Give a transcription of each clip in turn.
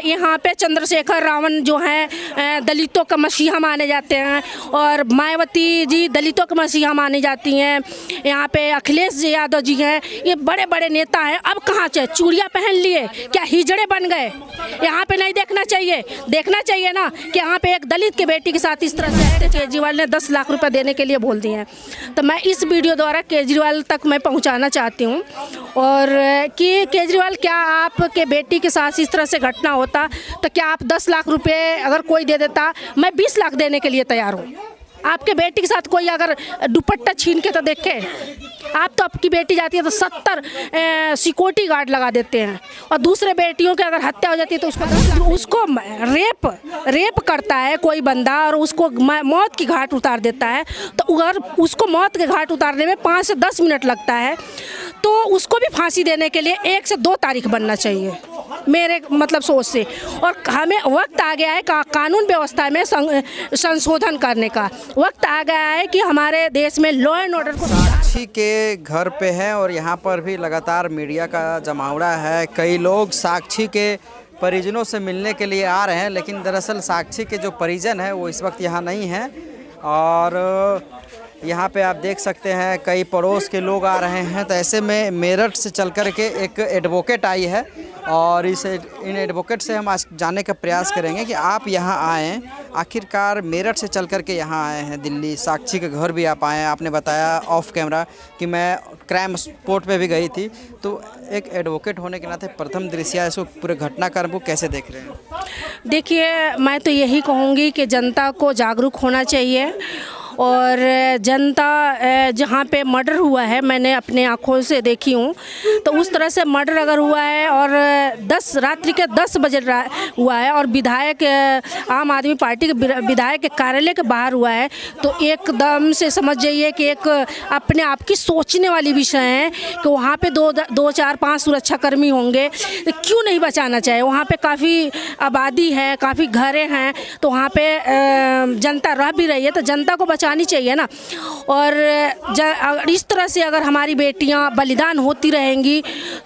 यहाँ पे चंद्रशेखर रावण जो हैं दलितों का मसीहा माने जाते हैं, और मायावती जी दलितों का मसीहा मानी जाती हैं। यहाँ पे अखिलेश यादव जी हैं, ये बड़े बड़े नेता हैं। अब कहाँ से चूड़ियाँ पहन लिए, क्या हिजड़े बन गए? यहाँ पे नहीं देखना चाहिए। देखना चाहिए ना कि यहाँ पे एक दलित के बेटी के साथ इस तरह से केजरीवाल ने 10 लाख रुपए देने के लिए बोल दिए हैं। तो मैं इस वीडियो द्वारा केजरीवाल तक मैं पहुँचाना चाहती हूँ, और कि केजरीवाल, क्या आपके बेटी के साथ इस तरह से घटना होता तो क्या आप 10 लाख रुपए अगर कोई दे देता, मैं 20 लाख देने के लिए तैयार हूँ। आपके बेटी के साथ कोई अगर दुपट्टा छीन के तो देखे, आप तो आपकी बेटी जाती है तो 70 सिक्योरिटी गार्ड लगा देते हैं, और दूसरे बेटियों की अगर हत्या हो जाती है तो उसको रेप करता है कोई बंदा और उसको मौत की घाट उतार देता है। तो अगर उसको मौत के घाट उतारने में 5 से 10 मिनट लगता है तो उसको भी फांसी देने के लिए 1 से 2 तारीख बनना चाहिए, मेरे मतलब सोच से। और हमें वक्त आ गया है कानून व्यवस्था में संशोधन करने का। वक्त आ गया है कि हमारे देश में लॉ एंड ऑर्डर को। साक्षी के घर पे हैं और यहाँ पर भी लगातार मीडिया का जमावड़ा है। कई लोग साक्षी के परिजनों से मिलने के लिए आ रहे हैं, लेकिन दरअसल साक्षी के जो परिजन हैं वो इस वक्त यहाँ नहीं हैं। और यहाँ पे आप देख सकते हैं कई पड़ोस के लोग आ रहे हैं। तो ऐसे में मेरठ से चल कर के एक एडवोकेट आई है, और इन एडवोकेट से हम आज जानने का प्रयास करेंगे कि आप यहाँ आएँ, आखिरकार मेरठ से चल कर के यहाँ आए हैं दिल्ली, साक्षी के घर भी आप आए हैं। आपने बताया ऑफ कैमरा कि मैं क्राइम स्पॉट पे भी गई थी। तो एक एडवोकेट होने के नाते प्रथम दृष्टया इसको पूरे घटनाक्रम को कैसे देख रहे हैं? देखिए, मैं तो यही कहूँगी कि जनता को जागरूक होना चाहिए, और जनता जहाँ पे मर्डर हुआ है, मैंने अपने आँखों से देखी हूँ, तो उस तरह से मर्डर अगर हुआ है और रात्रि के 10 बजे हुआ है, और विधायक आम आदमी पार्टी के विधायक के कार्यालय के बाहर हुआ है, तो एकदम से समझ जाइए कि एक अपने आप की सोचने वाली विषय है कि वहाँ पे 2, 4, 5 सुरक्षाकर्मी होंगे, तो क्यों नहीं बचाना चाहिए? वहाँ पे काफ़ी आबादी है, काफ़ी घरें हैं, तो वहाँ पे जनता रह भी रही है, तो जनता को बचानी चाहिए ना। और इस तरह से अगर हमारी बेटियां बलिदान होती रहेंगी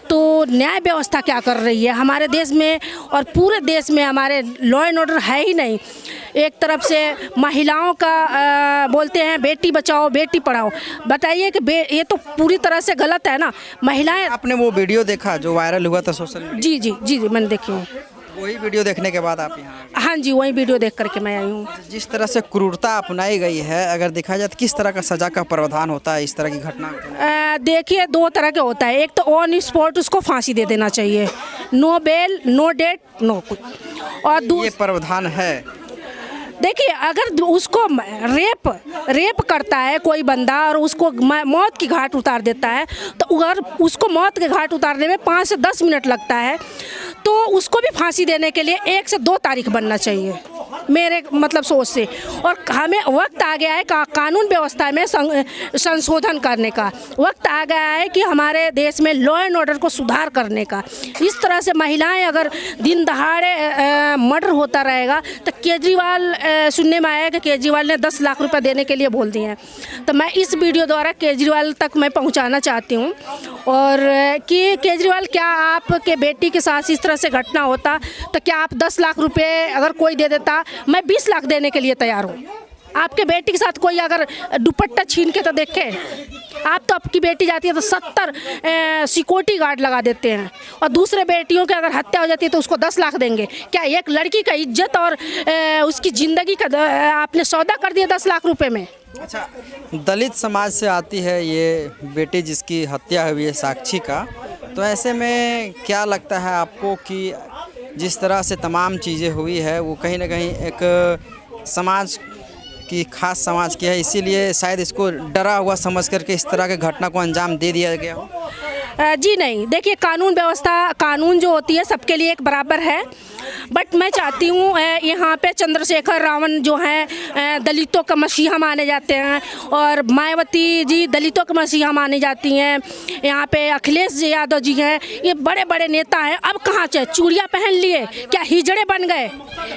तो न्याय व्यवस्था क्या कर रही है हमारे देश में? और पूरे देश में हमारे लॉ एंड ऑर्डर है ही नहीं। एक तरफ से महिलाओं का बोलते हैं बेटी बचाओ बेटी पढ़ाओ, बताइए कि ये तो पूरी तरह से गलत है ना। महिलाएं, आपने वो वीडियो देखा जो वायरल हुआ था सोशल मीडिया? जी, मैंने देखी हूँ। वही वीडियो देखने के बाद आप यहाँ? हाँ जी, वही वीडियो देख करके मैं आई हूँ। जिस तरह से क्रूरता अपनाई गई है, अगर देखा जाए तो किस तरह का सजा का प्रावधान होता है इस तरह की घटना? देखिए, 2 तरह के होता है। एक तो ऑन स्पॉट उसको फांसी दे देना चाहिए, no bail, no date, no कुछ। और ये प्रावधान है। देखिए, अगर उसको रेप करता है कोई बंदा और उसको मौत की घाट उतार देता है, तो अगर उसको मौत के घाट उतारने में 5 से 10 मिनट लगता है तो उसको भी फांसी देने के लिए 1 से 2 तारीख बनना चाहिए, मेरे मतलब सोच से। और हमें वक्त आ गया है कानून व्यवस्था में संशोधन करने का। वक्त आ गया है कि हमारे देश में लॉ एंड ऑर्डर को सुधार करने का। इस तरह से महिलाएं अगर दिन दहाड़े मर्डर होता रहेगा तो केजरीवाल, सुनने में आया कि केजरीवाल ने 10 लाख रुपए देने के लिए बोल दिए हैं। तो मैं इस वीडियो द्वारा केजरीवाल तक मैं पहुंचाना चाहती हूं, और कि केजरीवाल, क्या आपके बेटी के साथ इस तरह से घटना होता तो क्या आप 10 लाख रुपए अगर कोई दे देता, मैं 20 लाख देने के लिए तैयार हूँ। आपके बेटी के साथ कोई अगर दुपट्टा छीन के तो देखे, आप तो आपकी बेटी जाती है तो 70 सिक्योरिटी गार्ड लगा देते हैं, और दूसरे बेटियों की अगर हत्या हो जाती है तो उसको 10 लाख देंगे। क्या एक लड़की का इज्जत और उसकी ज़िंदगी का आपने सौदा कर दिया 10 लाख रुपए में? अच्छा, दलित समाज से आती है ये बेटी जिसकी हत्या हुई है साक्षी का, तो ऐसे में क्या लगता है आपको कि जिस तरह से तमाम चीज़ें हुई है वो कहीं ना कहीं एक समाज की, खास समाज की है, इसीलिए शायद इसको डरा हुआ समझ करके इस तरह के घटना को अंजाम दे दिया गया हो? जी नहीं, देखिए, कानून व्यवस्था, कानून जो होती है सबके लिए एक बराबर है, बट मैं चाहती हूँ यहाँ पे चंद्रशेखर रावण जो हैं दलितों का मसीहा माने जाते हैं, और मायावती जी दलितों का मसीहा मानी जाती हैं। यहाँ पे अखिलेश यादव जी हैं, ये बड़े बड़े नेता हैं। अब कहाँ से चूड़ियाँ पहन लिए, क्या हिजड़े बन गए?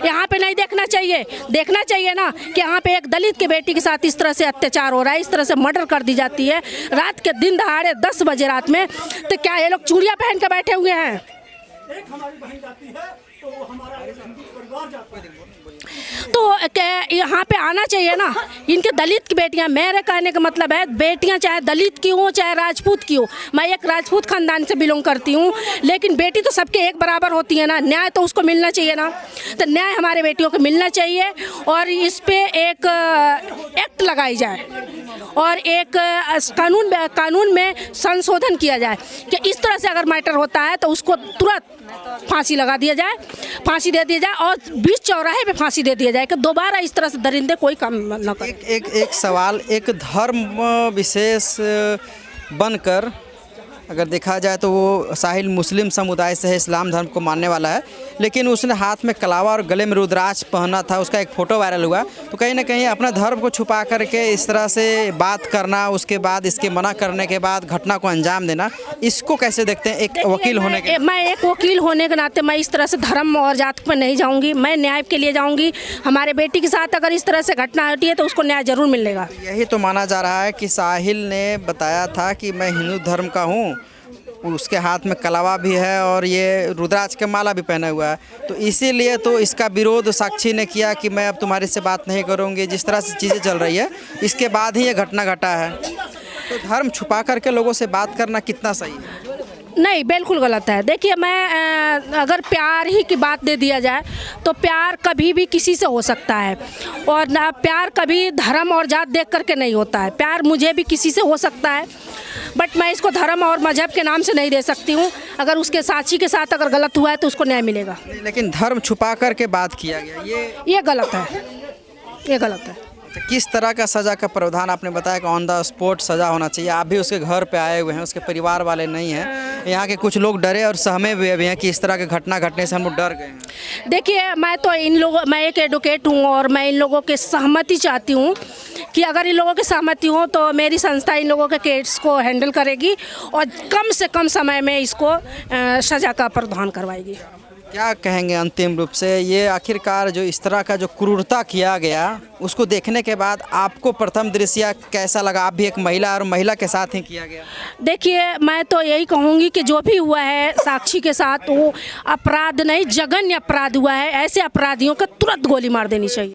यहाँ पे नहीं देखना चाहिए। देखना चाहिए ना कि यहाँ पे एक दलित की बेटी के साथ इस तरह से अत्याचार हो रहा है, इस तरह से मर्डर कर दी जाती है रात के दिन दहाड़े 10 बजे रात में। तो क्या ये लोग चूड़ियाँ पहन के बैठे हुए हैं? तो यहाँ पे आना चाहिए ना। इनके दलित की बेटियाँ, मेरे कहने का मतलब है बेटियाँ चाहे दलित की हो चाहे राजपूत की हो, मैं एक राजपूत खानदान से बिलोंग करती हूँ, लेकिन बेटी तो सबके एक बराबर होती है ना, न्याय तो उसको मिलना चाहिए ना। तो न्याय हमारे बेटियों को मिलना चाहिए और इस पे एक एक्ट लगाई जाए और एक कानून में संशोधन किया जाए कि इस तरह से अगर मैटर होता है तो उसको तुरंत फांसी लगा दिया जाए, फांसी दे दिया जाए और बीच चौराहे पे फांसी दे दिया जाए कि दोबारा इस तरह से दरिंदे कोई काम न करें। एक सवाल, एक धर्म विशेष बनकर अगर देखा जाए तो वो साहिल मुस्लिम समुदाय से है, इस्लाम धर्म को मानने वाला है, लेकिन उसने हाथ में कलावा और गले में रुद्राक्ष पहना था, उसका एक फ़ोटो वायरल हुआ। तो कहीं ना कहीं अपना धर्म को छुपा करके इस तरह से बात करना, उसके बाद इसके मना करने के बाद घटना को अंजाम देना, इसको कैसे देखते हैं एक वकील होने के? मैं एक वकील होने के नाते मैं इस तरह से धर्म और जात पर नहीं जाऊँगी, मैं न्याय के लिए जाऊँगी। हमारे बेटी के साथ अगर इस तरह से घटना होती है तो उसको न्याय जरूर मिलेगा। यही तो माना जा रहा है कि साहिल ने बताया था कि मैं हिंदू धर्म का हूँ, उसके हाथ में कलावा भी है और ये रुद्राक्ष के माला भी पहना हुआ है, तो इसीलिए तो इसका विरोध साक्षी ने किया कि मैं अब तुम्हारे से बात नहीं करूँगी। जिस तरह से चीज़ें चल रही है इसके बाद ही ये घटना घटा है, तो धर्म छुपा करके लोगों से बात करना कितना सही है? नहीं, बिल्कुल गलत है। देखिए, मैं अगर प्यार ही की बात दे दिया जाए तो प्यार कभी भी किसी से हो सकता है और ना प्यार कभी धर्म और जात देख करके नहीं होता है। प्यार मुझे भी किसी से हो सकता है, बट मैं इसको धर्म और मजहब के नाम से नहीं दे सकती हूँ। अगर उसके साक्षी के साथ अगर गलत हुआ है तो उसको न्याय मिलेगा। लेकिन धर्म छुपा करके बात किया गया, ये गलत है, ये गलत है। तो किस तरह का सज़ा का प्रावधान? आपने बताया कि ऑन द स्पॉट सज़ा होना चाहिए। आप भी उसके घर पे आए हुए हैं, उसके परिवार वाले नहीं हैं, यहाँ के कुछ लोग डरे और सहमे हुए भी हैं कि इस तरह की घटना घटने से हम लोग डर गए हैं। देखिए, मैं एक एडवोकेट हूँ और मैं इन लोगों के सहमति चाहती हूँ कि अगर इन लोगों की सहमति हो तो मेरी संस्था इन लोगों के केस को हैंडल करेगी और कम से कम समय में इसको सज़ा का प्रावधान करवाएगी। क्या कहेंगे अंतिम रूप से, ये आखिरकार जो इस तरह का जो क्रूरता किया गया उसको देखने के बाद आपको प्रथम दृश्य कैसा लगा? आप भी एक महिला और महिला के साथ ही किया गया। देखिए, मैं तो यही कहूँगी कि जो भी हुआ है साक्षी के साथ वो अपराध नहीं, जघन्य अपराध हुआ है। ऐसे अपराधियों को तुरंत गोली मार देनी चाहिए।